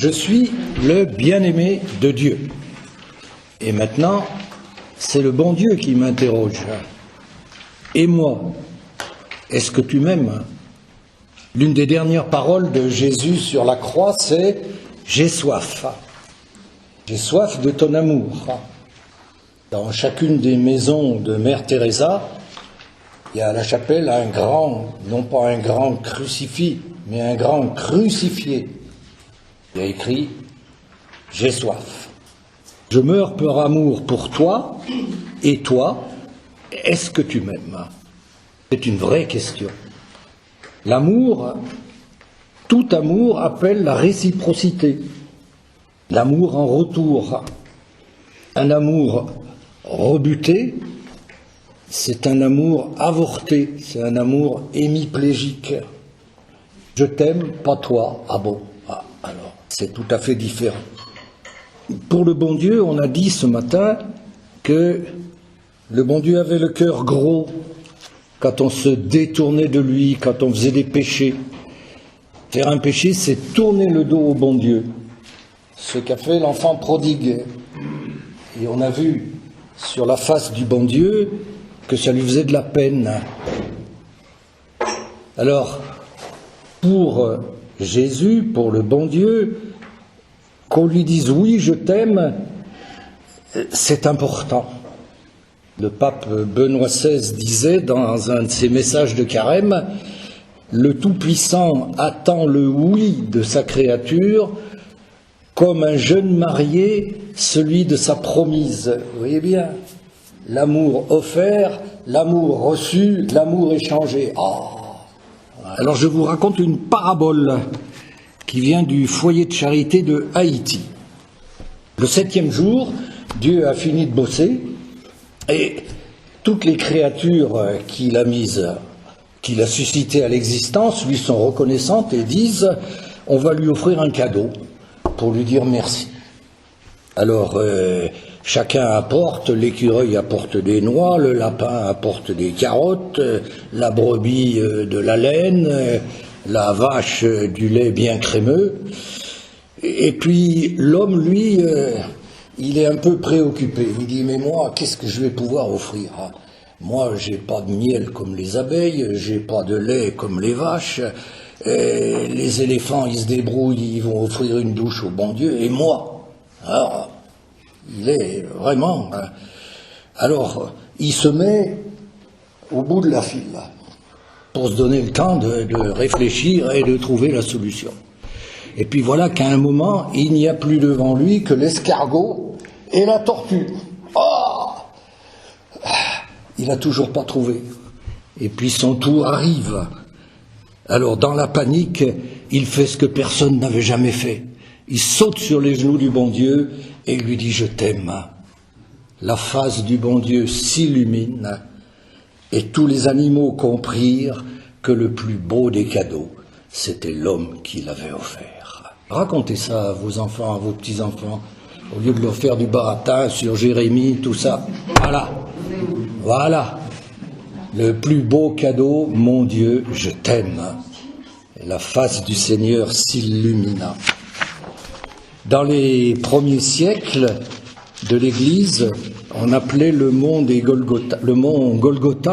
Je suis le bien-aimé de Dieu. Et maintenant, c'est le bon Dieu qui m'interroge. Et moi, est-ce que tu m'aimes ? L'une des dernières paroles de Jésus sur la croix, c'est « J'ai soif ». J'ai soif de ton amour. Dans chacune des maisons de Mère Teresa, il y a à la chapelle un grand, non pas un grand crucifix, mais un grand crucifié. Il y a écrit « J'ai soif ». Je meurs par amour pour toi, et toi, est-ce que tu m'aimes ? C'est une vraie question. L'amour, tout amour appelle la réciprocité. L'amour en retour. Un amour rebuté, c'est un amour avorté, c'est un amour hémiplégique. Je t'aime, pas toi. Ah bon, alors, c'est tout à fait différent. Pour le bon Dieu, on a dit ce matin que le bon Dieu avait le cœur gros quand on se détournait de lui, quand on faisait des péchés. Faire un péché, c'est tourner le dos au bon Dieu. Ce qu'a fait l'enfant prodigue. Et on a vu sur la face du bon Dieu que ça lui faisait de la peine. Alors, pour Jésus, pour le bon Dieu, qu'on lui dise « oui, je t'aime », c'est important. Le pape Benoît XVI disait dans un de ses messages de carême « Le Tout-Puissant attend le oui de sa créature comme un jeune marié celui de sa promise ». Vous voyez bien, l'amour offert, l'amour reçu, l'amour échangé. Alors je vous raconte une parabole qui vient du foyer de charité de Haïti. Le 7e jour, Dieu a fini de bosser et toutes les créatures qu'il a suscitées à l'existence lui sont reconnaissantes et disent « on va lui offrir un cadeau pour lui dire merci ». Alors chacun apporte, l'écureuil apporte des noix, le lapin apporte des carottes, la brebis de la laine, la vache du lait bien crémeux. Et puis l'homme, lui, il est un peu préoccupé. Il dit « mais moi, qu'est-ce que je vais pouvoir offrir ? Moi, j'ai pas de miel comme les abeilles, j'ai pas de lait comme les vaches, les éléphants, ils se débrouillent, ils vont offrir une douche au bon Dieu, et moi ?» Alors, il est vraiment... Alors, il se met au bout de la file, pour se donner le temps de réfléchir et de trouver la solution. Et puis voilà qu'à un moment, il n'y a plus devant lui que l'escargot et la tortue. Il n'a toujours pas trouvé. Et puis son tour arrive. Alors dans la panique, il fait ce que personne n'avait jamais fait. Il saute sur les genoux du bon Dieu et lui dit « je t'aime ». La face du bon Dieu s'illumine et tous les animaux comprirent que le plus beau des cadeaux, c'était l'homme qui l'avait offert. Racontez ça à vos enfants, à vos petits-enfants, au lieu de leur faire du baratin sur Jérémie, tout ça. Voilà. Le plus beau cadeau, mon Dieu, je t'aime. Et la face du Seigneur s'illumina. Dans les premiers siècles de l'Église, on appelait le mont Golgotha,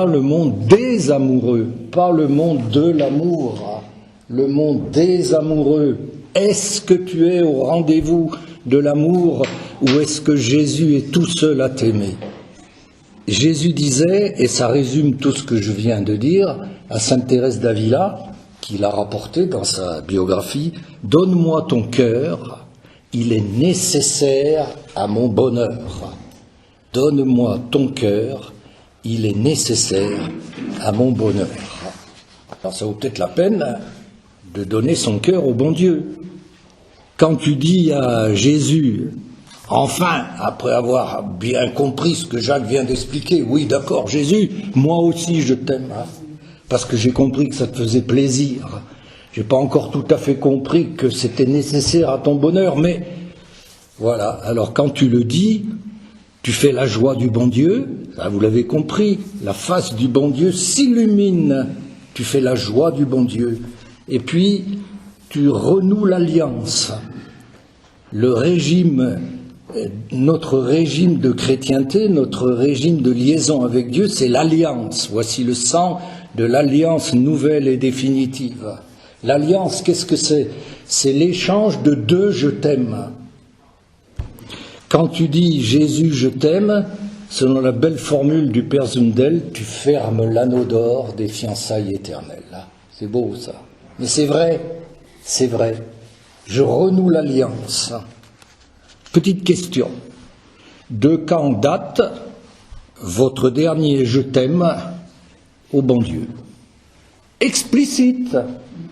le mont des amoureux, pas le mont de l'amour, le mont des amoureux. Est-ce que tu es au rendez-vous de l'amour ou est-ce que Jésus est tout seul à t'aimer ? Jésus disait, et ça résume tout ce que je viens de dire, à Sainte Thérèse d'Avila, qui l'a rapporté dans sa biographie, « Donne-moi ton cœur, il est nécessaire à mon bonheur. Donne-moi ton cœur, il est nécessaire à mon bonheur. » Alors ça vaut peut-être la peine de donner son cœur au bon Dieu. Quand tu dis à Jésus, enfin, après avoir bien compris ce que Jacques vient d'expliquer, oui d'accord Jésus, moi aussi je t'aime, parce que j'ai compris que ça te faisait plaisir. J'ai pas encore tout à fait compris que c'était nécessaire à ton bonheur, mais voilà. Alors quand tu le dis, tu fais la joie du bon Dieu, ça, vous l'avez compris, la face du bon Dieu s'illumine, tu fais la joie du bon Dieu, et puis tu renoues l'alliance. le régime, notre régime de chrétienté, notre régime de liaison avec Dieu, c'est l'alliance. Voici le sang de l'alliance nouvelle et définitive. L'alliance, qu'est-ce que c'est? C'est l'échange de deux « je t'aime ». Quand tu dis « Jésus, je t'aime », selon la belle formule du Père Zundel, tu fermes l'anneau d'or des fiançailles éternelles. C'est beau ça. Mais c'est vrai, c'est vrai. Je renoue l'alliance. Petite question. De quand date votre dernier « je t'aime » au bon Dieu? Explicite.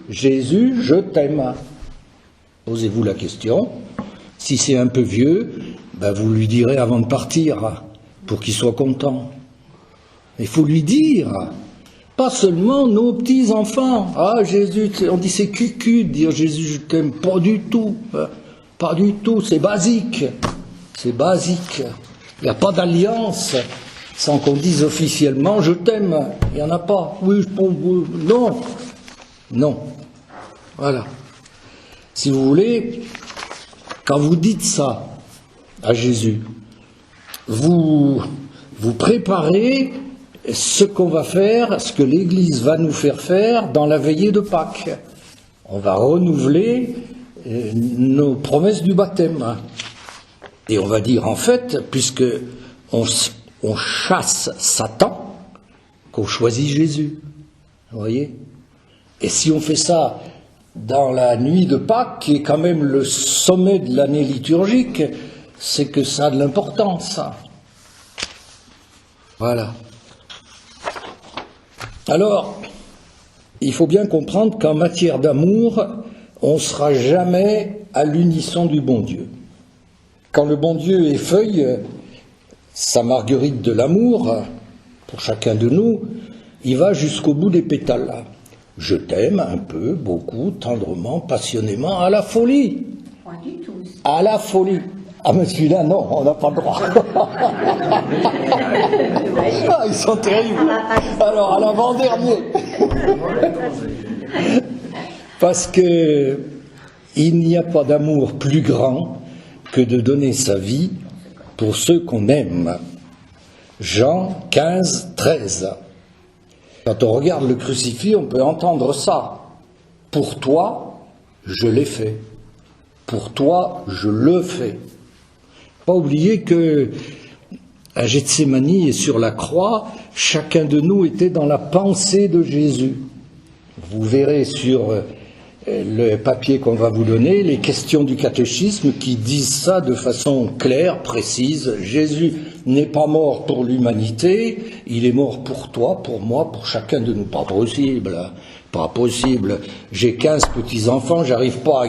Jésus, je t'aime. Posez-vous la question. Si c'est un peu vieux, vous lui direz avant de partir, pour qu'il soit content. Il faut lui dire, pas seulement nos petits-enfants. Ah, Jésus, on dit c'est cucu de dire Jésus, je t'aime. Pas du tout. Pas du tout, c'est basique. C'est basique. Il n'y a pas d'alliance sans qu'on dise officiellement je t'aime. Il n'y en a pas. Oui, non. Non. Voilà. Si vous voulez, quand vous dites ça à Jésus, vous préparez ce qu'on va faire, ce que l'Église va nous faire faire dans la veillée de Pâques. On va renouveler nos promesses du baptême. Et on va dire, en fait, puisque on chasse Satan, qu'on choisit Jésus. Vous voyez? Et si on fait ça dans la nuit de Pâques, qui est quand même le sommet de l'année liturgique, c'est que ça a de l'importance. Voilà. Alors, il faut bien comprendre qu'en matière d'amour, on ne sera jamais à l'unisson du bon Dieu. Quand le bon Dieu effeuille sa marguerite de l'amour, pour chacun de nous, il va jusqu'au bout des pétales. Je t'aime un peu, beaucoup, tendrement, passionnément, à la folie. Pas du tout. À la folie. Ah mais celui-là, non, on n'a pas le droit. Ah, ils sont terribles. Alors, à l'avant-dernier. Parce que il n'y a pas d'amour plus grand que de donner sa vie pour ceux qu'on aime. Jean 15, 13. Quand on regarde le crucifix, on peut entendre ça. Pour toi, je l'ai fait. Pour toi, je le fais. Pas oublier que à Gethsémani et sur la croix, chacun de nous était dans la pensée de Jésus. Vous verrez sur le papier qu'on va vous donner les questions du catéchisme qui disent ça de façon claire, précise. Jésus n'est pas mort pour l'humanité, il est mort pour toi, pour moi, pour chacun de nous. Pas possible, hein. Pas possible. J'ai 15 petits-enfants, j'arrive pas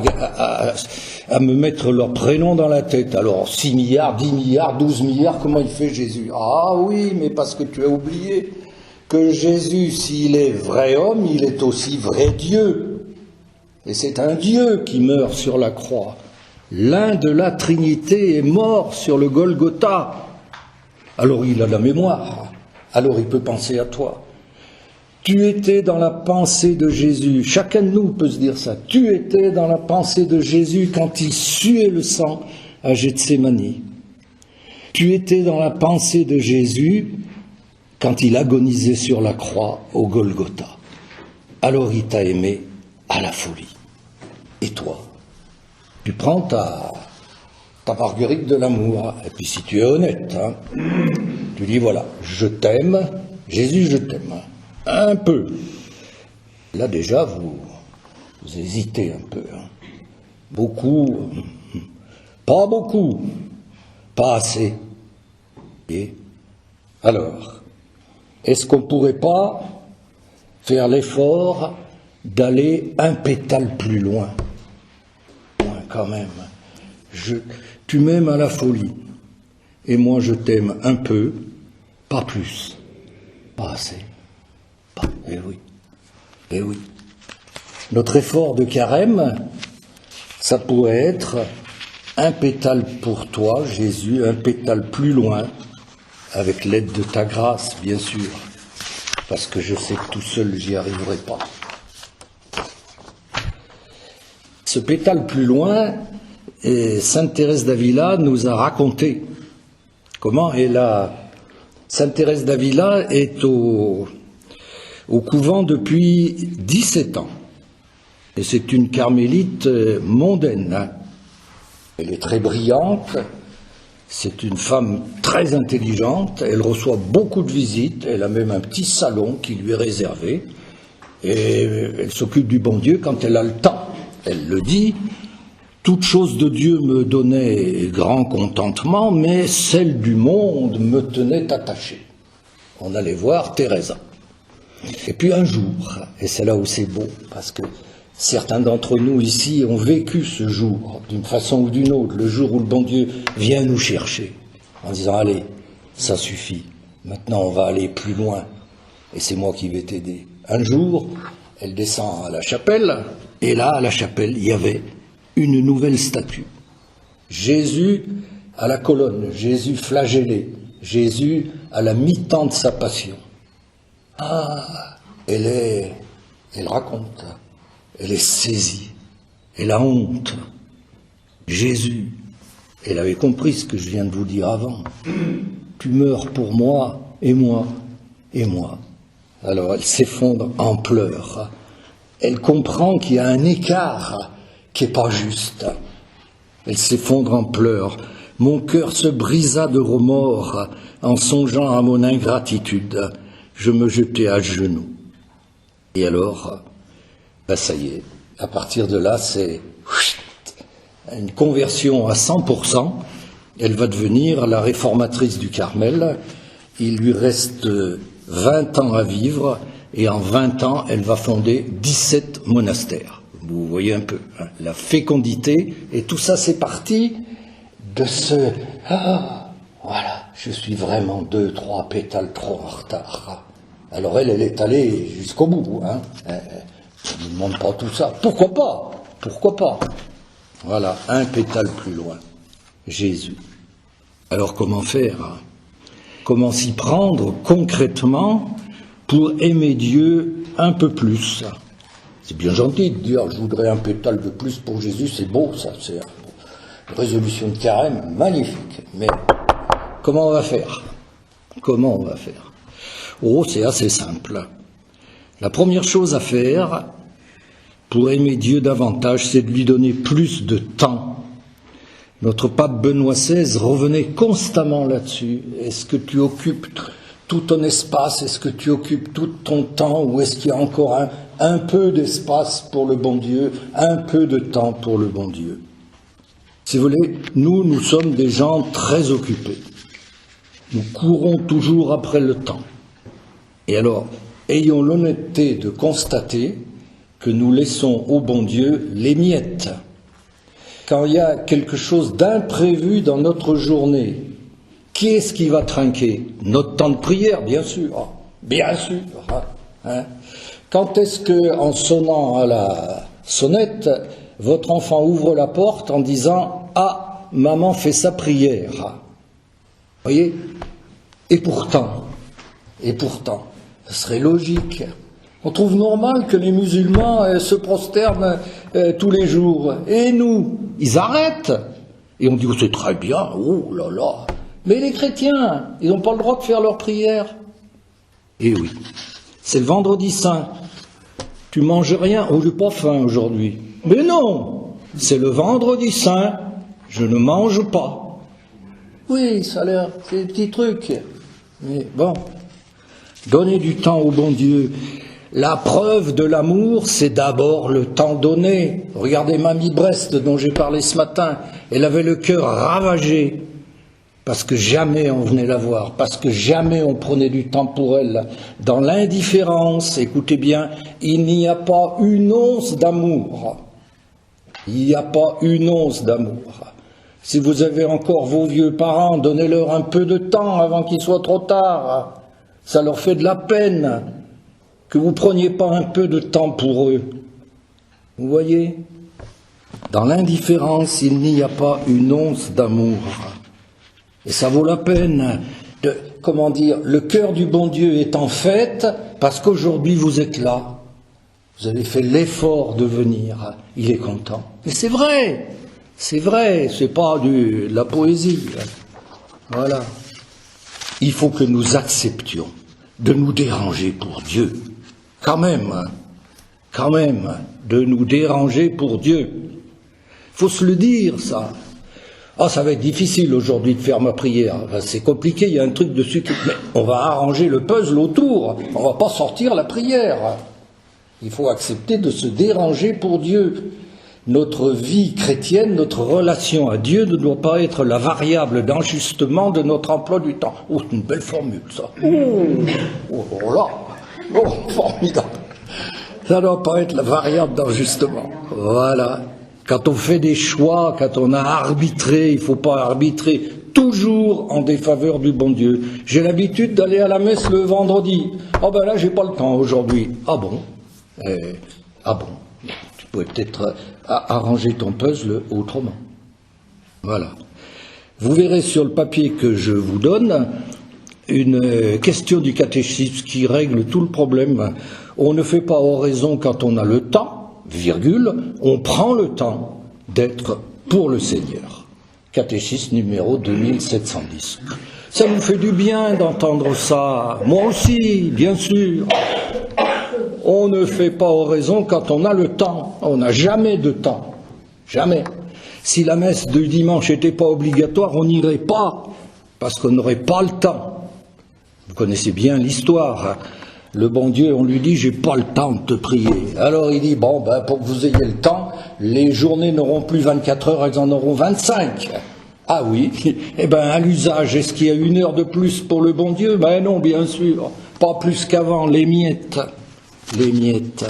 à me mettre leur prénom dans la tête. Alors, 6 milliards, 10 milliards, 12 milliards, comment il fait Jésus? Ah oui, mais parce que tu as oublié que Jésus, s'il est vrai homme, il est aussi vrai Dieu. Et c'est un Dieu qui meurt sur la croix. L'un de la Trinité est mort sur le Golgotha. Alors il a la mémoire. Alors il peut penser à toi. Tu étais dans la pensée de Jésus. Chacun de nous peut se dire ça. Tu étais dans la pensée de Jésus quand il suait le sang à Gethsémani. Tu étais dans la pensée de Jésus quand il agonisait sur la croix au Golgotha. Alors il t'a aimé à la folie. Et toi, tu prends ta marguerite de l'amour, et puis si tu es honnête, hein, tu dis voilà, je t'aime, Jésus, je t'aime. Un peu. Là déjà, vous hésitez un peu. Hein. Beaucoup, pas beaucoup, pas assez. Et alors, est-ce qu'on ne pourrait pas faire l'effort d'aller un pétale plus loin? Quand même. Tu m'aimes à la folie, et moi je t'aime un peu, pas plus, pas assez. Eh oui, eh oui. Notre effort de carême, ça pourrait être un pétale pour toi, Jésus, un pétale plus loin, avec l'aide de ta grâce, bien sûr, parce que je sais que tout seul, j'y arriverai pas. Ce pétale plus loin, Et Sainte Thérèse d'Avila nous a raconté comment Sainte Thérèse d'Avila est au couvent depuis 17 ans. Et c'est une carmélite mondaine. Hein. Elle est très brillante, c'est une femme très intelligente, elle reçoit beaucoup de visites, elle a même un petit salon qui lui est réservé, et elle s'occupe du bon Dieu quand elle a le temps. Elle le dit, toute chose de Dieu me donnait grand contentement, mais celle du monde me tenait attaché. On allait voir Teresa. Et puis un jour, et c'est là où c'est beau, parce que certains d'entre nous ici ont vécu ce jour, d'une façon ou d'une autre, le jour où le bon Dieu vient nous chercher, en disant « Allez, ça suffit, maintenant on va aller plus loin, et c'est moi qui vais t'aider. » Un jour, elle descend à la chapelle, et là, à la chapelle, il y avait une nouvelle statue. Jésus à la colonne, Jésus flagellé, Jésus à la mi-temps de sa passion. Ah, elle raconte, elle est saisie, elle a honte. Jésus, elle avait compris ce que je viens de vous dire avant. Tu meurs pour moi, et moi, et moi. Alors elle s'effondre en pleurs. Elle comprend qu'il y a un écart qui n'est pas juste. Elle s'effondre en pleurs. Mon cœur se brisa de remords en songeant à mon ingratitude. Je me jetai à genoux. Et alors, ça y est, à partir de là, c'est une conversion à 100%. Elle va devenir la réformatrice du Carmel. Il lui reste 20 ans à vivre, et en 20 ans, elle va fonder 17 monastères. Vous voyez un peu, hein, la fécondité, et tout ça, c'est parti de ce « Ah, voilà, je suis vraiment 2-3 pétales trop en retard. » Alors elle est allée jusqu'au bout. Hein. Je ne demande pas tout ça. Pourquoi pas? Pourquoi pas? Voilà, un pétale plus loin. Jésus. Alors comment faire? Comment s'y prendre concrètement pour aimer Dieu un peu plus? C'est bien gentil de dire « je voudrais un pétale de plus pour Jésus », c'est beau ça, c'est une résolution de carême magnifique. Mais comment on va faire? Comment on va faire? Oh, c'est assez simple. La première chose à faire pour aimer Dieu davantage, c'est de lui donner plus de temps. Notre pape Benoît XVI revenait constamment là-dessus. Est-ce que tu occupes tout ton espace? Est-ce que tu occupes tout ton temps? Ou est-ce qu'il y a encore un peu d'espace pour le bon Dieu, un peu de temps pour le bon Dieu? Si vous voulez, nous sommes des gens très occupés. Nous courons toujours après le temps. Et alors, ayons l'honnêteté de constater que nous laissons au bon Dieu les miettes. Quand il y a quelque chose d'imprévu dans notre journée, qui est-ce qui va trinquer? Notre temps de prière, bien sûr. Bien sûr. Hein. Quand est-ce que, en sonnant à la sonnette, votre enfant ouvre la porte en disant « Ah, maman fait sa prière ». Voyez? Et pourtant, ce serait logique. On trouve normal que les musulmans se prosternent tous les jours. Et nous, ils arrêtent. Et on dit oh, c'est très bien, oh là là. Mais les chrétiens, ils n'ont pas le droit de faire leur prière. Et oui, c'est le vendredi saint. Tu manges rien? Oh, j'ai pas faim aujourd'hui. Mais non, c'est le vendredi saint, je ne mange pas. Oui, ça a l'air, c'est des petits trucs. Mais bon, donner du temps au bon Dieu. La preuve de l'amour, c'est d'abord le temps donné. Regardez Mamie Brest dont j'ai parlé ce matin. Elle avait le cœur ravagé parce que jamais on venait la voir, parce que jamais on prenait du temps pour elle. Dans l'indifférence, écoutez bien, il n'y a pas une once d'amour. Il n'y a pas une once d'amour. Si vous avez encore vos vieux parents, donnez-leur un peu de temps avant qu'il soit trop tard. Ça leur fait de la peine que vous ne preniez pas un peu de temps pour eux. Vous voyez? Dans l'indifférence, il n'y a pas une once d'amour. Et ça vaut la peine de, le cœur du bon Dieu est en fête parce qu'aujourd'hui vous êtes là. Vous avez fait l'effort de venir. Il est content. Et c'est vrai. C'est vrai, c'est pas de la poésie. Voilà. Il faut que nous acceptions de nous déranger pour Dieu. Quand même, de nous déranger pour Dieu. Faut se le dire, ça. Ah, ça va être difficile aujourd'hui de faire ma prière. C'est compliqué, il y a un truc dessus. Mais on va arranger le puzzle autour. On va pas sortir la prière. Il faut accepter de se déranger pour Dieu. Notre vie chrétienne, notre relation à Dieu ne doit pas être la variable d'ajustement de notre emploi du temps. Oh, c'est une belle formule, ça. Oh là, oh, formidable. Ça ne doit pas être la variable d'ajustement. Voilà. Quand on fait des choix, quand on a arbitré, il ne faut pas arbitrer toujours en défaveur du bon Dieu. J'ai l'habitude d'aller à la messe le vendredi. Ah ben là, j'ai pas le temps aujourd'hui. Ah bon? Ah bon? Tu pourrais peut-être arranger ton puzzle autrement. Voilà. Vous verrez sur le papier que je vous donne une question du catéchisme qui règle tout le problème. On ne fait pas oraison quand on a le temps, virgule, on prend le temps d'être pour le Seigneur. Catéchisme numéro 2710. Ça nous fait du bien d'entendre ça. Moi aussi, bien sûr. On ne fait pas oraison quand on a le temps. On n'a jamais de temps. Jamais. Si la messe de dimanche n'était pas obligatoire, on n'irait pas, parce qu'on n'aurait pas le temps. Vous connaissez bien l'histoire. Le bon Dieu, on lui dit, j'ai pas le temps de te prier. Alors il dit, bon, ben, pour que vous ayez le temps, les journées n'auront plus 24 heures, elles en auront 25. Ah oui, eh ben, à l'usage, est-ce qu'il y a 1 heure de plus pour le bon Dieu? Ben non, bien sûr. Pas plus qu'avant, les miettes. Les miettes.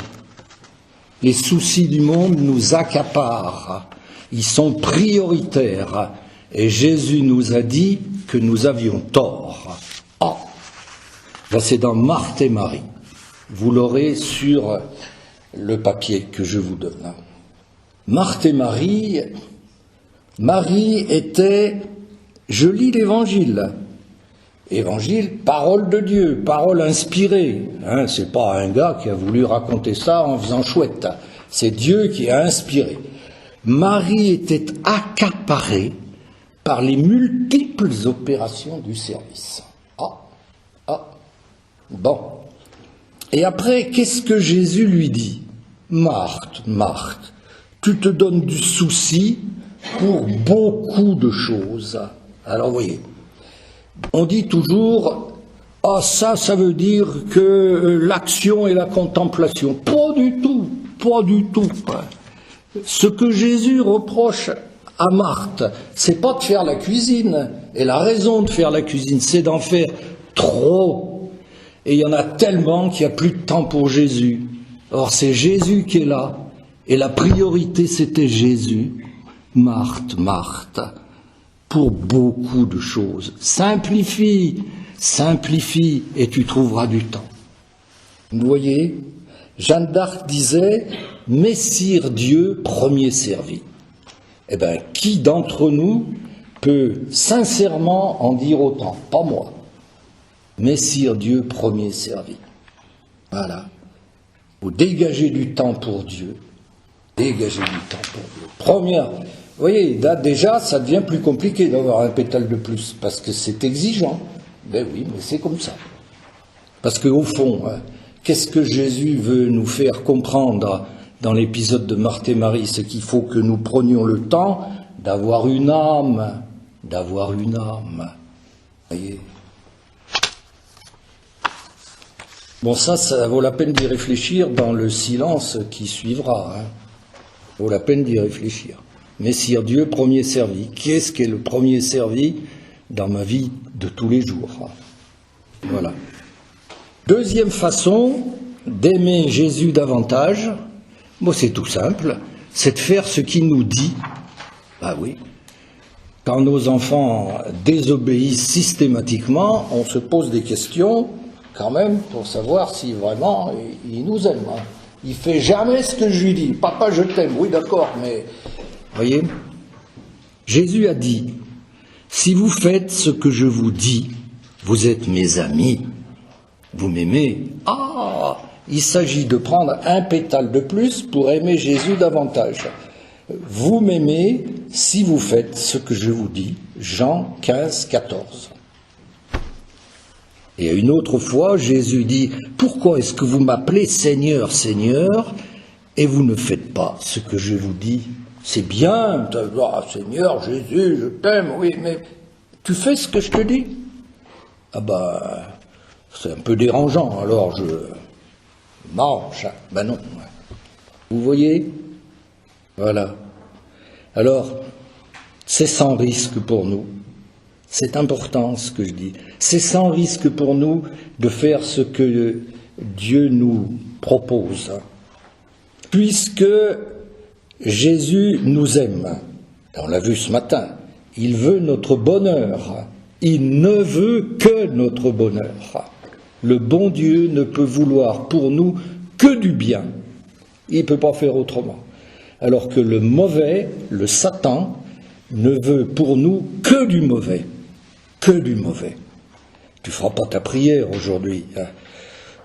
Les soucis du monde nous accaparent. Ils sont prioritaires. Et Jésus nous a dit que nous avions tort. Ah, là c'est dans Marthe et Marie. Vous l'aurez sur le papier que je vous donne. Marthe et Marie, Marie était, je lis l'Évangile. Évangile, parole de Dieu, parole inspirée. Hein, c'est pas un gars qui a voulu raconter ça en faisant chouette. C'est Dieu qui a inspiré. Marie était accaparée par les multiples opérations du service. Bon. Et après, qu'est-ce que Jésus lui dit? Marthe, Marthe, tu te donnes du souci pour beaucoup de choses. Alors, vous voyez, on dit toujours, ah ça veut dire que l'action et la contemplation. Pas du tout, pas du tout. Ce que Jésus reproche à Marthe, c'est pas de faire la cuisine. Et la raison de faire la cuisine, c'est d'en faire trop. Et il y en a tellement qu'il n'y a plus de temps pour Jésus. Or, c'est Jésus qui est là. Et la priorité, c'était Jésus. Marthe, Marthe, pour beaucoup de choses. Simplifie, simplifie, et tu trouveras du temps. Vous voyez, Jeanne d'Arc disait, Messire Dieu, premier servi. Eh bien, qui d'entre nous peut sincèrement en dire autant? Pas moi. Messire Dieu, premier servi. Voilà. Vous dégagez du temps pour Dieu. Dégagez du temps pour Dieu. Première. Vous voyez, là, déjà, ça devient plus compliqué d'avoir un pétale de plus, parce que c'est exigeant. Ben oui, mais c'est comme ça. Parce qu'au fond, qu'est-ce que Jésus veut nous faire comprendre dans l'épisode de Marthe et Marie? C'est qu'il faut que nous prenions le temps d'avoir une âme. D'avoir une âme. Vous voyez? Bon, ça vaut la peine d'y réfléchir dans le silence qui suivra. Vaut la peine d'y réfléchir. Messire Dieu, premier servi. Qu'est-ce qu'est le premier servi dans ma vie de tous les jours? Voilà. Deuxième façon d'aimer Jésus davantage, bon, c'est tout simple, c'est de faire ce qu'il nous dit. Ah oui. Quand nos enfants désobéissent systématiquement, on se pose des questions quand même pour savoir si vraiment il nous aime. Il fait jamais ce que je lui dis. Papa, je t'aime. Oui, d'accord, mais voyez, Jésus a dit, si vous faites ce que je vous dis, vous êtes mes amis. Vous m'aimez. Ah, il s'agit de prendre un pétale de plus pour aimer Jésus davantage. Vous m'aimez si vous faites ce que je vous dis. Jean 15, 14. Et une autre fois, Jésus dit, pourquoi est-ce que vous m'appelez Seigneur, Seigneur, et vous ne faites pas ce que je vous dis? C'est bien, Seigneur, Jésus, je t'aime, oui, mais tu fais ce que je te dis? Ah ben, c'est un peu dérangeant, alors je mange. Ben non. Vous voyez? Voilà. Alors, c'est sans risque pour nous. C'est important ce que je dis. C'est sans risque pour nous de faire ce que Dieu nous propose. Puisque Jésus nous aime. On l'a vu ce matin. Il veut notre bonheur. Il ne veut que notre bonheur. Le bon Dieu ne peut vouloir pour nous que du bien. Il ne peut pas faire autrement. Alors que le mauvais, le Satan, ne veut pour nous que du mauvais. Que du mauvais. Tu feras pas ta prière aujourd'hui. Hein.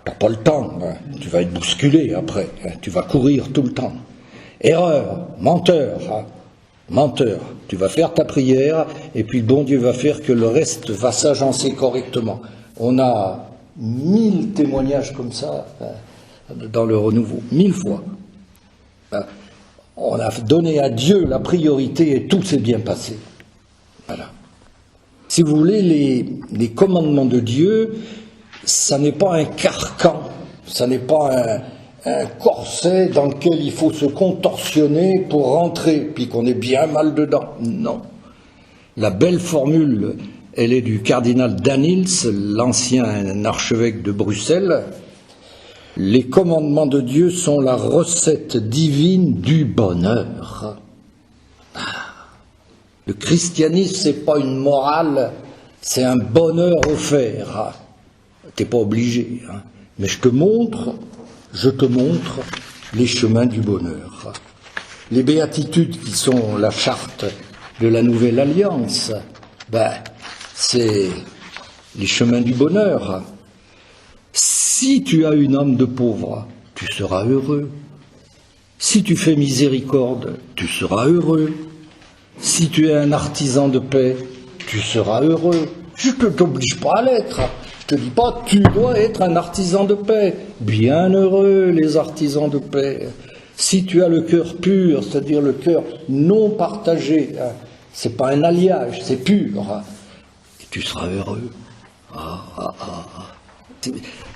Tu n'as pas le temps. Hein. Tu vas être bousculé après. Hein. Tu vas courir tout le temps. Erreur, menteur. Hein. Menteur. Tu vas faire ta prière et puis le bon Dieu va faire que le reste va s'agencer correctement. On a 1000 témoignages comme ça dans le renouveau. 1000 fois. Hein. On a donné à Dieu la priorité et tout s'est bien passé. Voilà. Si vous voulez, les commandements de Dieu, ça n'est pas un carcan, ça n'est pas un corset dans lequel il faut se contorsionner pour rentrer, puis qu'on est bien mal dedans. Non. La belle formule, elle est du cardinal Danils, l'ancien archevêque de Bruxelles. Les commandements de Dieu sont la recette divine du bonheur. Le christianisme, c'est pas une morale, c'est un bonheur offert. T'es pas obligé, hein. Mais je te montre les chemins du bonheur. Les béatitudes qui sont la charte de la nouvelle alliance, c'est les chemins du bonheur. Si tu as une âme de pauvre, tu seras heureux. Si tu fais miséricorde, tu seras heureux. Si tu es un artisan de paix, tu seras heureux. Je ne t'oblige pas à l'être. Je ne te dis pas, tu dois être un artisan de paix. Bien heureux les artisans de paix. Si tu as le cœur pur, c'est-à-dire le cœur non partagé, c'est pas un alliage, c'est pur, et tu seras heureux.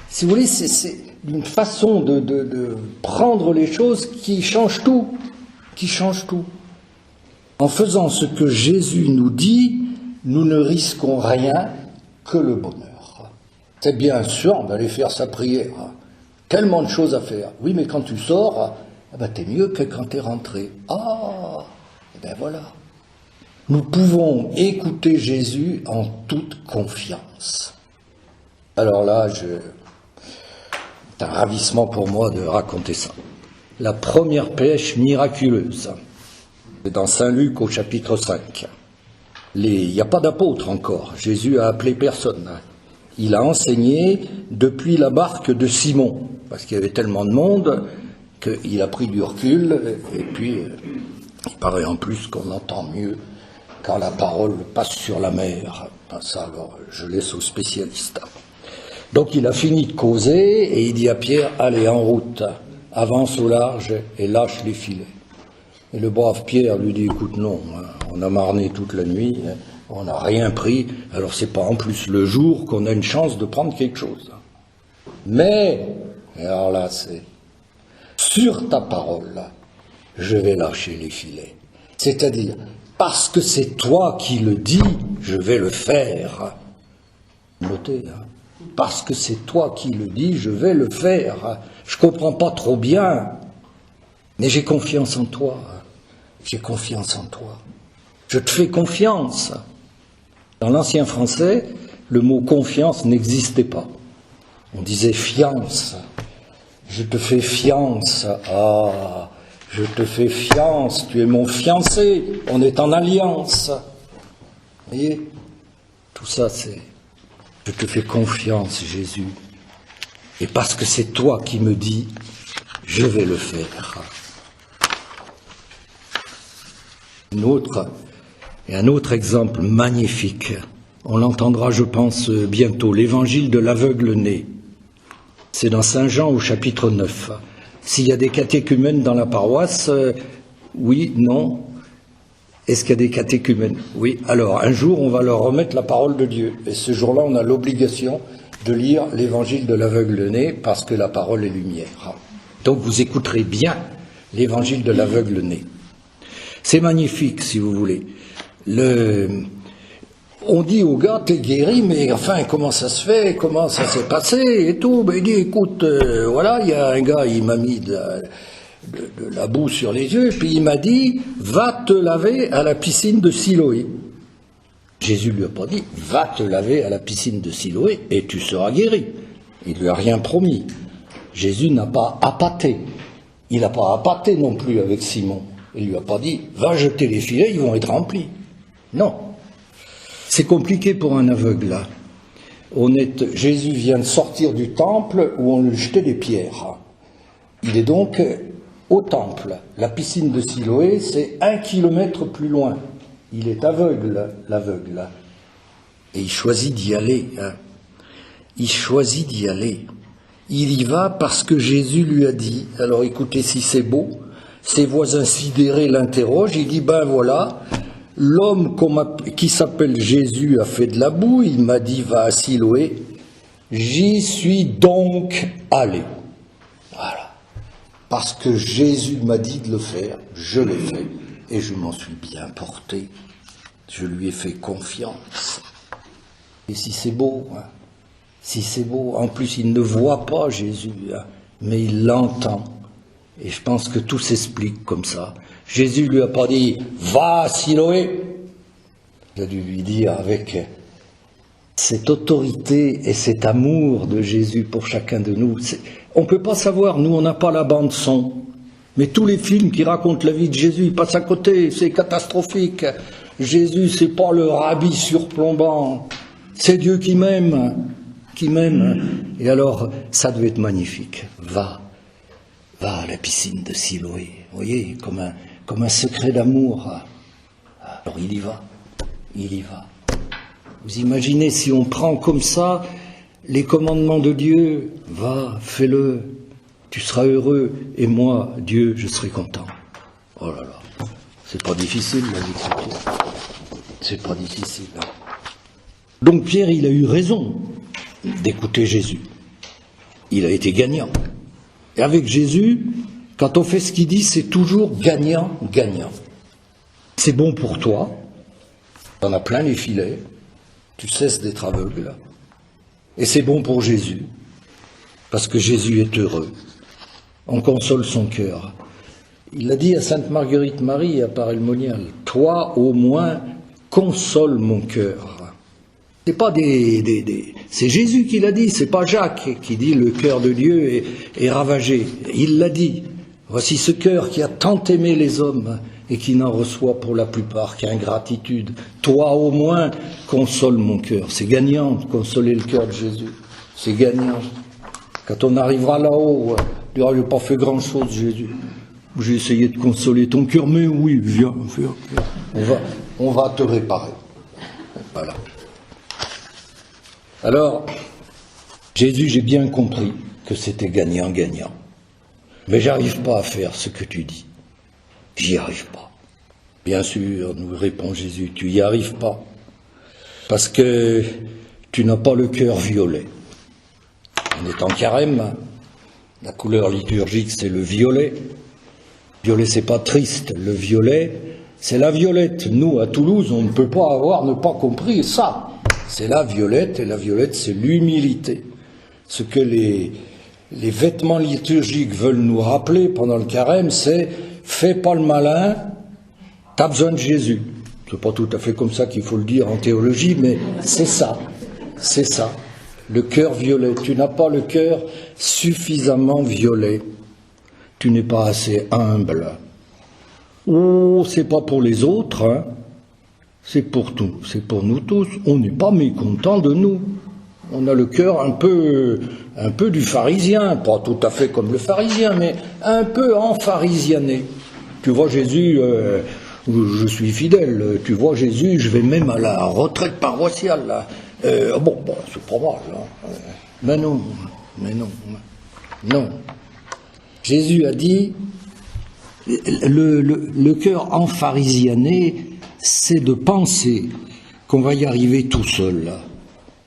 Si vous voulez, c'est une façon de prendre les choses qui change tout, En faisant ce que Jésus nous dit, nous ne risquons rien que le bonheur. C'est bien sûr d'aller faire sa prière. Tellement de choses à faire. Oui, mais quand tu sors, t'es mieux que quand t'es rentré. Voilà. Nous pouvons écouter Jésus en toute confiance. Alors là, c'est un ravissement pour moi de raconter ça. La première pêche miraculeuse. C'est dans Saint Luc au chapitre 5. Il n'y a pas d'apôtre encore. Jésus a appelé personne. Il a enseigné depuis la barque de Simon, parce qu'il y avait tellement de monde qu'il a pris du recul, et puis il paraît en plus qu'on entend mieux quand la parole passe sur la mer. Ça, alors, je laisse aux spécialistes. Donc il a fini de causer, et il dit à Pierre, allez, en route, avance au large et lâche les filets. Et le brave Pierre lui dit, écoute, non, on a marné toute la nuit, on n'a rien pris, alors c'est pas en plus le jour qu'on a une chance de prendre quelque chose. Mais, et alors là, c'est, sur ta parole, je vais lâcher les filets. C'est-à-dire, parce que c'est toi qui le dis, je vais le faire. Notez, parce que c'est toi qui le dis, je vais le faire. Je comprends pas trop bien, mais j'ai confiance en toi. J'ai confiance en toi. Je te fais confiance. Dans l'ancien français, le mot confiance n'existait pas. On disait fiance. Je te fais fiance. Je te fais fiance. Tu es mon fiancé. On est en alliance. Vous voyez? Tout ça, c'est je te fais confiance, Jésus. Et parce que c'est toi qui me dis, je vais le faire. Un autre exemple magnifique, on l'entendra je pense bientôt, l'évangile de l'aveugle-né. C'est dans Saint Jean au chapitre 9. S'il y a des catéchumènes dans la paroisse, oui, non. Est-ce qu'il y a des catéchumènes? Oui. Alors, un jour, on va leur remettre la parole de Dieu. Et ce jour-là, on a l'obligation de lire l'évangile de l'aveugle-né parce que la parole est lumière. Donc, vous écouterez bien l'évangile de l'aveugle-né. C'est magnifique, si vous voulez. On dit au gars, t'es guéri, mais enfin, comment ça se fait? Comment ça s'est passé? Et tout. Ben, il dit, écoute, voilà, il y a un gars, il m'a mis de la boue sur les yeux, puis il m'a dit, va te laver à la piscine de Siloé. Jésus lui a pas dit, va te laver à la piscine de Siloé et tu seras guéri. Il lui a rien promis. Jésus n'a pas appâté. Il n'a pas appâté non plus avec Simon. Il lui a pas dit, va jeter les filets, ils vont être remplis. Non. C'est compliqué pour un aveugle, là. Jésus vient de sortir du temple où on lui jetait des pierres. Il est donc au temple. La piscine de Siloé, c'est 1 kilomètre plus loin. Il est aveugle, l'aveugle. Et il choisit d'y aller. Il choisit d'y aller. Il y va parce que Jésus lui a dit. Alors écoutez si c'est beau. Ses voisins sidérés l'interrogent. Il dit, ben voilà, l'homme qui s'appelle Jésus a fait de la boue. Il m'a dit, va à Siloé. J'y suis donc allé. Voilà. Parce que Jésus m'a dit de le faire, je l'ai fait. Et je m'en suis bien porté. Je lui ai fait confiance. Et si c'est beau, si c'est beau, en plus il ne voit pas Jésus, mais il l'entend. Et je pense que tout s'explique comme ça. Jésus lui a pas dit, va à Siloé. Il a dû lui dire avec cette autorité et cet amour de Jésus pour chacun de nous. On ne peut pas savoir, nous on n'a pas la bande son. Mais tous les films qui racontent la vie de Jésus, ils passent à côté, c'est catastrophique. Jésus, c'est pas le rabbi surplombant, c'est Dieu qui m'aime, qui m'aime. Et alors, ça doit être magnifique. Va à la piscine de Siloé, vous voyez, comme un secret d'amour. Alors il y va. Vous imaginez si on prend comme ça les commandements de Dieu, va, fais-le. Tu seras heureux, et moi, Dieu, je serai content. Oh là là, c'est pas difficile, la vie chrétienne. C'est pas difficile. Donc Pierre, il a eu raison d'écouter Jésus. Il a été gagnant. Et avec Jésus, quand on fait ce qu'il dit, c'est toujours gagnant. C'est bon pour toi. T'en as plein les filets. Tu cesses d'être aveugle. Et c'est bon pour Jésus. Parce que Jésus est heureux. On console son cœur. Il l'a dit à Sainte Marguerite Marie à Paray-le-Monial. Toi, au moins, console mon cœur. C'est pas c'est Jésus qui l'a dit, c'est pas Jacques qui dit le cœur de Dieu est ravagé. Il l'a dit. Voici ce cœur qui a tant aimé les hommes et qui n'en reçoit pour la plupart qu'ingratitude. Toi, au moins, console mon cœur. C'est gagnant de consoler le cœur de Jésus. C'est gagnant. Quand on arrivera là-haut, on dira, j'ai pas fait grand-chose, Jésus. J'ai essayé de consoler ton cœur, mais oui, viens. On va te réparer. Voilà. Alors, Jésus, j'ai bien compris que c'était gagnant. Mais j'arrive pas à faire ce que tu dis. J'y arrive pas. Bien sûr, nous répond Jésus, tu y arrives pas. Parce que tu n'as pas le cœur violet. On est en carême. La couleur liturgique, c'est le violet. Violet, c'est pas triste. Le violet, c'est la violette. Nous, à Toulouse, on ne peut pas ne pas compris ça. C'est la violette, et la violette, c'est l'humilité. Ce que les vêtements liturgiques veulent nous rappeler pendant le carême, c'est « fais pas le malin, t'as besoin de Jésus ». C'est pas tout à fait comme ça qu'il faut le dire en théologie, mais c'est ça. Le cœur violet. Tu n'as pas le cœur suffisamment violet. Tu n'es pas assez humble. Oh, c'est pas pour les autres, hein. C'est pour nous tous. On n'est pas mécontents de nous. On a le cœur un peu du pharisien, pas tout à fait comme le pharisien, mais un peu enpharisiané. Tu vois, Jésus, je suis fidèle. Tu vois, Jésus, je vais même à la retraite paroissiale. Là. Bon, c'est pas mal. Là. Mais non. Non. Jésus a dit, le cœur enpharisiané, c'est de penser qu'on va y arriver tout seul, là,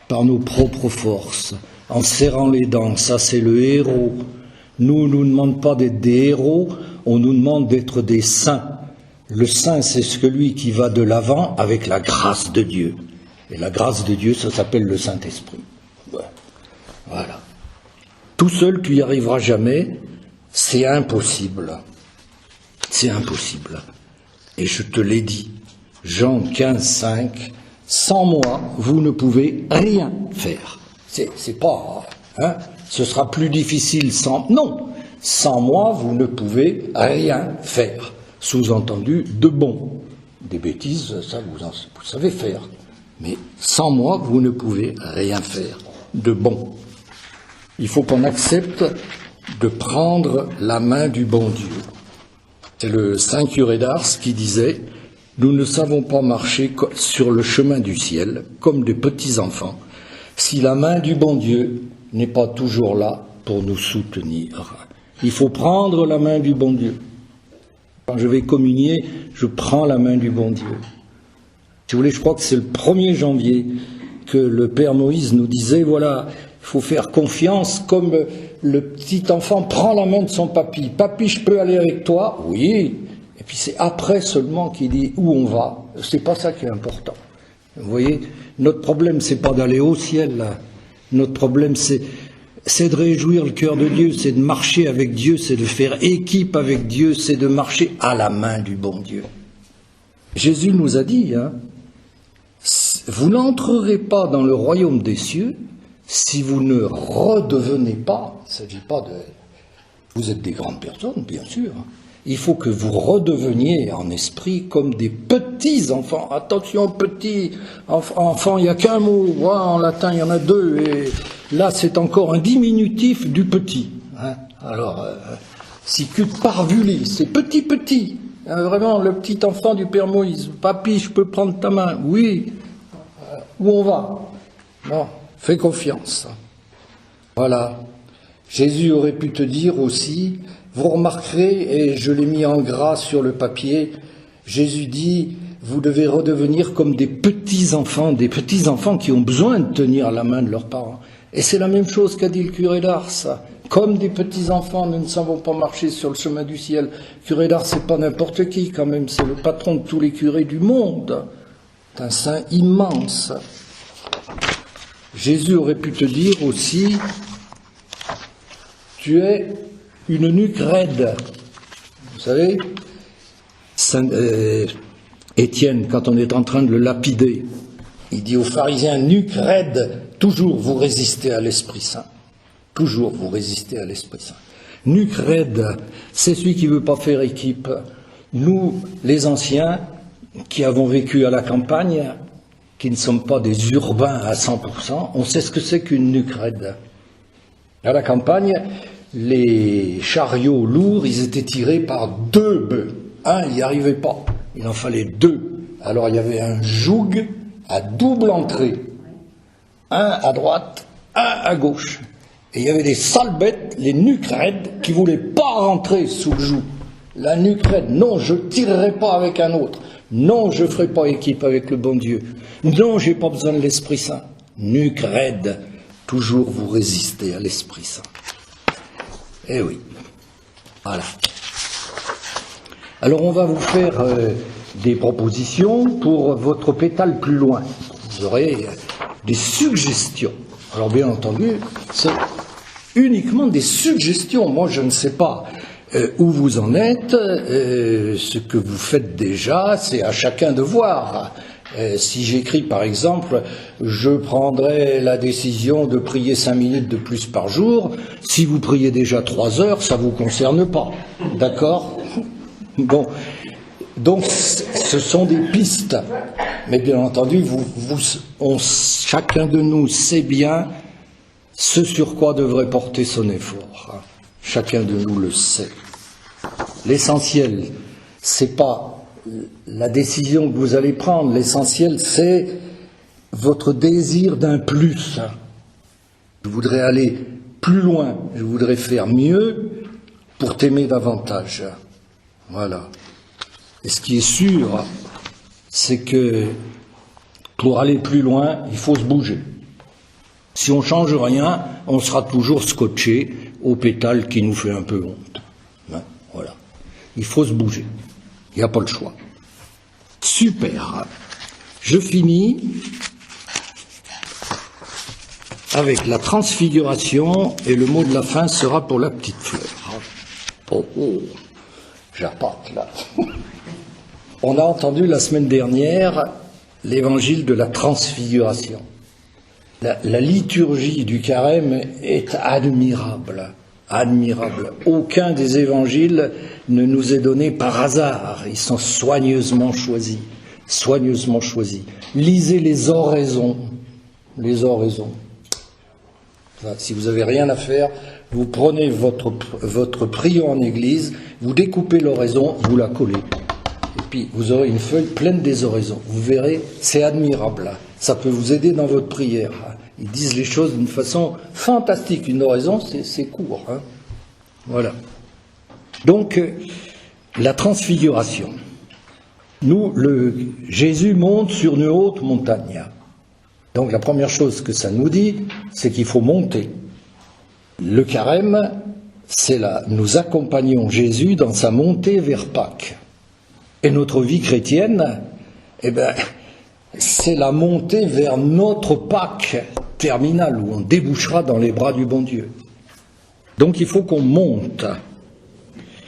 par nos propres forces, en serrant les dents. Ça, c'est le héros. Nous, on ne nous demande pas d'être des héros, on nous demande d'être des saints. Le saint, c'est celui qui va de l'avant avec la grâce de Dieu. Et la grâce de Dieu, ça s'appelle le Saint-Esprit. Ouais. Voilà. Tout seul, tu n'y arriveras jamais. C'est impossible. C'est impossible. Et je te l'ai dit. Jean 15, 5. Sans moi, vous ne pouvez rien faire. C'est pas... Hein, ce sera plus difficile sans... Non. Sans moi, vous ne pouvez rien faire. Sous-entendu, de bon. Des bêtises, ça, vous savez faire. Mais sans moi, vous ne pouvez rien faire de bon. Il faut qu'on accepte de prendre la main du bon Dieu. C'est le saint curé d'Ars qui disait « Nous ne savons pas marcher sur le chemin du ciel comme des petits-enfants si la main du bon Dieu n'est pas toujours là pour nous soutenir. » Il faut prendre la main du bon Dieu. Quand je vais communier, je prends la main du bon Dieu. Si vous voulez, je crois que c'est le 1er janvier que le Père Moïse nous disait, voilà, il faut faire confiance comme le petit enfant prend la main de son papy. Papy, je peux aller avec toi? Oui. Et puis c'est après seulement qu'il dit où on va. C'est pas ça qui est important. Vous voyez, notre problème, c'est pas d'aller au ciel, là. Notre problème, c'est de réjouir le cœur de Dieu, c'est de marcher avec Dieu, c'est de faire équipe avec Dieu, c'est de marcher à la main du bon Dieu. Jésus nous a dit, hein, vous n'entrerez pas dans le royaume des cieux si vous ne redevenez pas, il ne s'agit pas de... Vous êtes des grandes personnes, bien sûr. Il faut que vous redeveniez en esprit comme des petits-enfants. Attention, petits enfants, il n'y a qu'un mot. En latin, il y en a deux. Et là, c'est encore un diminutif du petit. Hein. Alors, sicut parvuli, c'est petit. Vraiment, le petit enfant du Père Moïse. Papy, je peux prendre ta main? Oui. Où on va? Non, fais confiance. Voilà. Jésus aurait pu te dire aussi, vous remarquerez, et je l'ai mis en gras sur le papier, Jésus dit, vous devez redevenir comme des petits-enfants qui ont besoin de tenir la main de leurs parents. Et c'est la même chose qu'a dit le curé d'Ars. Comme des petits-enfants, nous ne savons pas marcher sur le chemin du ciel. Le curé d'Ars, c'est pas n'importe qui quand même, c'est le patron de tous les curés du monde. C'est un saint immense. Jésus aurait pu te dire aussi, tu es une nuque raide. Vous savez, Étienne, quand on est en train de le lapider, il dit aux pharisiens, nuque raide, toujours vous résistez à l'Esprit Saint. Toujours vous résistez à l'Esprit Saint. Nuque raide, c'est celui qui ne veut pas faire équipe. Nous, les anciens, qui avons vécu à la campagne, qui ne sommes pas des urbains à 100%, on sait ce que c'est qu'une nuque raide. À la campagne, les chariots lourds, ils étaient tirés par 2 bœufs. Un, il n'y arrivait pas. Il en fallait 2. Alors il y avait un joug à double entrée. Un à droite, un à gauche. Et il y avait des sales bêtes, les nuques raides, qui ne voulaient pas rentrer sous le joug. La nuque raide, non, je ne tirerai pas avec un autre. Non, je ne ferai pas équipe avec le bon Dieu. Non, je n'ai pas besoin de l'Esprit Saint. Nuque raide, toujours vous résistez à l'Esprit Saint. Eh oui, voilà. Alors on va vous faire des propositions pour votre pétale plus loin. Vous aurez des suggestions. Alors bien entendu, c'est uniquement des suggestions. Moi je ne sais pas où vous en êtes, ce que vous faites déjà, c'est à chacun de voir. Si j'écris par exemple, je prendrai la décision de prier 5 minutes de plus par jour, si vous priez déjà 3 heures, ça ne vous concerne pas. D'accord? Bon. Donc ce sont des pistes. Mais bien entendu, chacun de nous sait bien ce sur quoi devrait porter son effort. Chacun de nous le sait. L'essentiel, c'est pas la décision que vous allez prendre. L'essentiel, c'est votre désir d'un plus. Je voudrais aller plus loin, je voudrais faire mieux pour t'aimer davantage. Voilà. Et ce qui est sûr, c'est que pour aller plus loin, il faut se bouger. Si on ne change rien, on sera toujours scotché au pétale qui nous fait un peu honte. Hein, voilà. Il faut se bouger. Il n'y a pas le choix. Super. Je finis avec la transfiguration et le mot de la fin sera pour la petite fleur. Oh, oh, j'appâte là. On a entendu la semaine dernière l'évangile de la transfiguration. La liturgie du carême est admirable, admirable. Aucun des évangiles ne nous est donné par hasard. Ils sont soigneusement choisis, soigneusement choisis. Lisez les oraisons, les oraisons. Enfin, si vous n'avez rien à faire, vous prenez votre prion en église, vous découpez l'oraison, vous la collez. Et puis vous aurez une feuille pleine des oraisons. Vous verrez, c'est admirable. Ça peut vous aider dans votre prière. Ils disent les choses d'une façon fantastique. Une oraison, c'est court. Hein. Voilà. Donc, la transfiguration. Jésus monte sur une haute montagne. Donc la première chose que ça nous dit, c'est qu'il faut monter. Le carême, c'est là, nous accompagnons Jésus dans sa montée vers Pâques. Et notre vie chrétienne, c'est la montée vers notre Pâques terminale, où on débouchera dans les bras du bon Dieu. Donc il faut qu'on monte.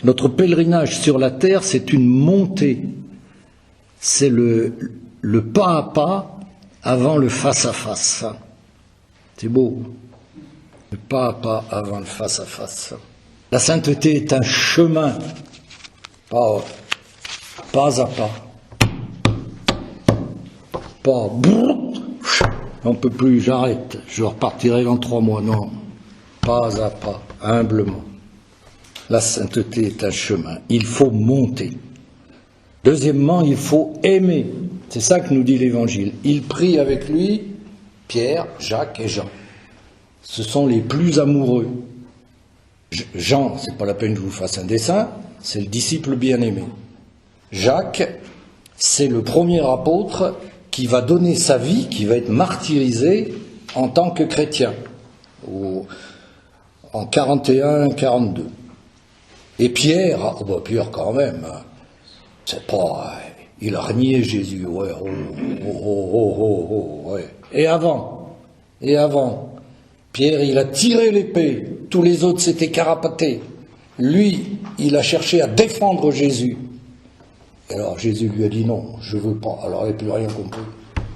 Notre pèlerinage sur la terre, c'est une montée. C'est le pas à pas avant le face-à-face. C'est beau. Le pas à pas avant le face-à-face. La sainteté est un chemin, pas à pas. Pas on peut plus, j'arrête, je repartirai dans 3 mois. Non, pas à pas, humblement. La sainteté est un chemin. Il faut monter. Deuxièmement, il faut aimer. C'est ça que nous dit l'Évangile. Il prie avec lui Pierre, Jacques et Jean. Ce sont les plus amoureux. Jean, c'est pas la peine que je vous fasse un dessin, c'est le disciple bien-aimé. Jacques, c'est le premier apôtre qui va donner sa vie, qui va être martyrisé en tant que chrétien, en 41-42. Et Pierre, Pierre quand même, c'est pas... Il a renié Jésus, ouais, ouais. Et avant, Pierre, il a tiré l'épée, tous les autres s'étaient carapatés. Lui, il a cherché à défendre Jésus. Et alors Jésus lui a dit non, je veux pas. Alors il n'a plus rien compris.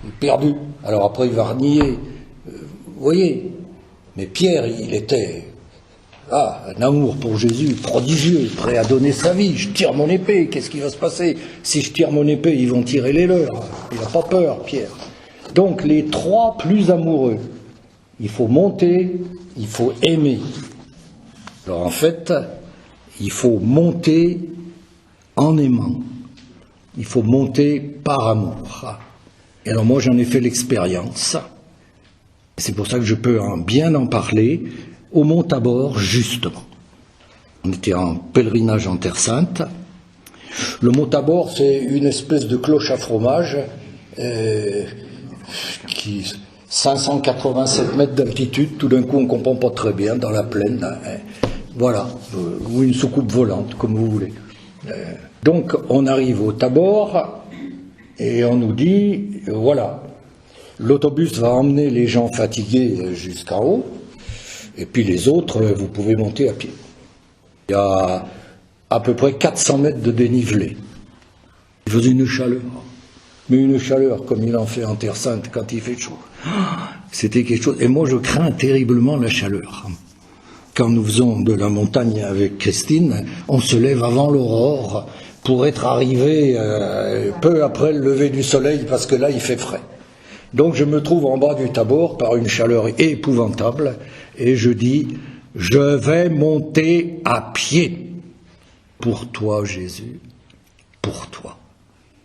Il est perdu. Alors après il va renier. Vous voyez. Mais Pierre, il était un amour pour Jésus prodigieux, prêt à donner sa vie. Je tire mon épée, qu'est-ce qui va se passer? Si je tire mon épée, ils vont tirer les leurs. Il n'a pas peur, Pierre. Donc les 3 plus amoureux. Il faut monter, il faut aimer. Alors en fait, il faut monter en aimant. Il faut monter par amour. Et alors moi j'en ai fait l'expérience. C'est pour ça que je peux bien en parler. Au Mont Tabor, justement. On était en pèlerinage en Terre Sainte. Le Mont Tabor, c'est une espèce de cloche à fromage qui 587 mètres d'altitude. Tout d'un coup, on ne comprend pas très bien, dans la plaine. Voilà, ou une soucoupe volante, comme vous voulez. Donc, on arrive au Tabor et on nous dit, voilà, l'autobus va emmener les gens fatigués jusqu'en haut. Et puis les autres, vous pouvez monter à pied. Il y a à peu près 400 mètres de dénivelé. Il faisait une chaleur. Mais une chaleur comme il en fait en Terre Sainte quand il fait chaud. C'était quelque chose. Et moi, je crains terriblement la chaleur. Quand nous faisons de la montagne avec Christine, on se lève avant l'aurore pour être arrivé peu après le lever du soleil, parce que là, il fait frais. Donc je me trouve en bas du Tabor par une chaleur épouvantable et je dis, je vais monter à pied pour toi Jésus, pour toi.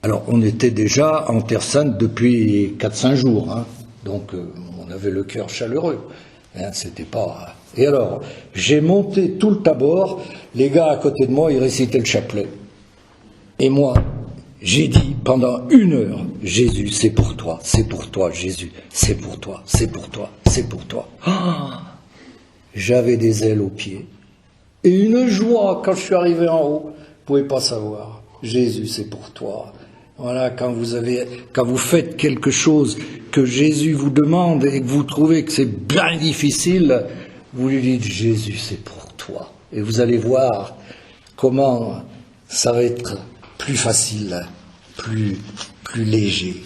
Alors, on était déjà en Terre Sainte depuis 4-5 jours, hein, donc on avait le cœur chaleureux. Hein, c'était pas... Et alors, j'ai monté tout le tabord, les gars à côté de moi, ils récitaient le chapelet. Et moi, j'ai dit pendant 1 heure, Jésus, c'est pour toi, Jésus, c'est pour toi, c'est pour toi, c'est pour toi. Ah, j'avais des ailes aux pieds. Et une joie quand je suis arrivé en haut, vous pouvez pas savoir. Jésus, c'est pour toi. Voilà, quand vous faites quelque chose que Jésus vous demande et que vous trouvez que c'est bien difficile, vous lui dites Jésus, c'est pour toi. Et vous allez voir comment ça va être plus facile, plus léger.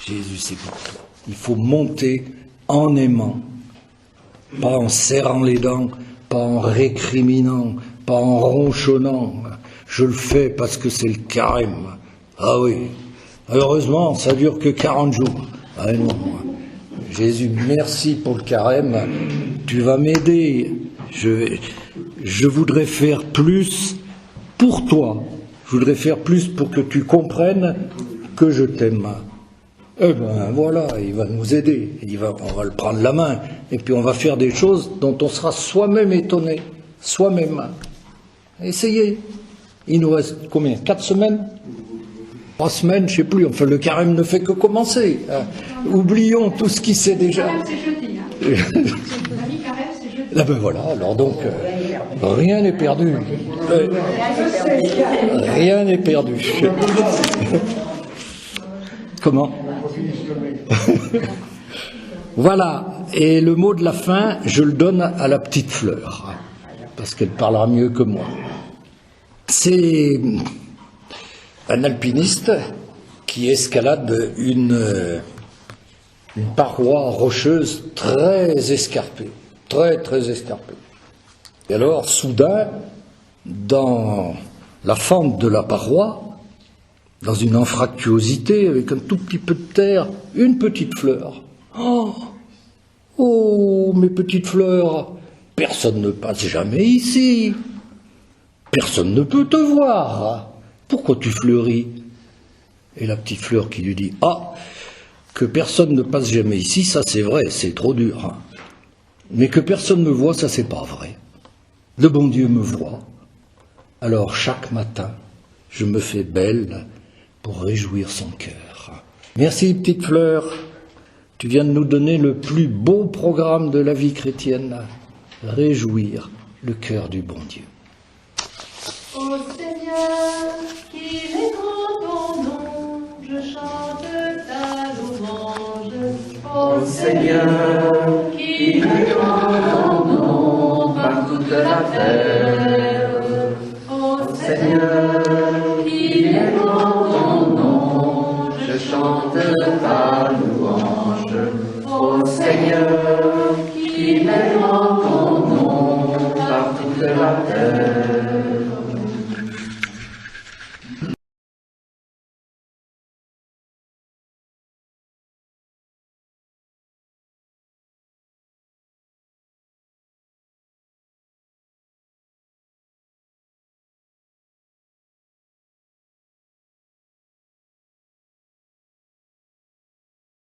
Jésus, c'est pour toi. Il faut monter en aimant, pas en serrant les dents, pas en récriminant, pas en ronchonnant. Je le fais parce que c'est le carême. Ah oui, heureusement, ça dure que 40 jours. Ah non, Jésus, merci pour le carême, tu vas m'aider. Je voudrais faire plus pour toi. Je voudrais faire plus pour que tu comprennes que je t'aime. Eh ben voilà, il va nous aider. On va le prendre la main. Et puis on va faire des choses dont on sera soi-même étonné. Soi-même. Essayez. Il nous reste combien? 4 semaines? 3 semaines, je ne sais plus. Enfin, le carême ne fait que commencer. Oublions tout ce qui s'est déjà... Le carême, c'est jeudi. L'ami carême, c'est jeudi. Ah ben voilà, alors donc, rien n'est perdu. Rien n'est perdu. Comment? Voilà, et le mot de la fin, je le donne à la petite Fleur, parce qu'elle parlera mieux que moi. C'est un alpiniste qui escalade une paroi rocheuse très escarpée, très escarpée. Et alors, soudain, dans la fente de la paroi, dans une anfractuosité, avec un tout petit peu de terre, une petite fleur. Oh, mes petites fleurs, personne ne passe jamais ici. Personne ne peut te voir. Pourquoi tu fleuris? Et la petite fleur qui lui dit, que personne ne passe jamais ici, ça c'est vrai, c'est trop dur. Mais que personne me voit, ça c'est pas vrai. Le bon Dieu me voit. Alors chaque matin, je me fais belle pour réjouir son cœur. Merci petite fleur, tu viens de nous donner le plus beau programme de la vie chrétienne, réjouir le cœur du bon Dieu. Ô Seigneur, qu'il est grand ton nom, je chante ta louange. Ô Seigneur, qu'il est grand ton nom, par toute la terre.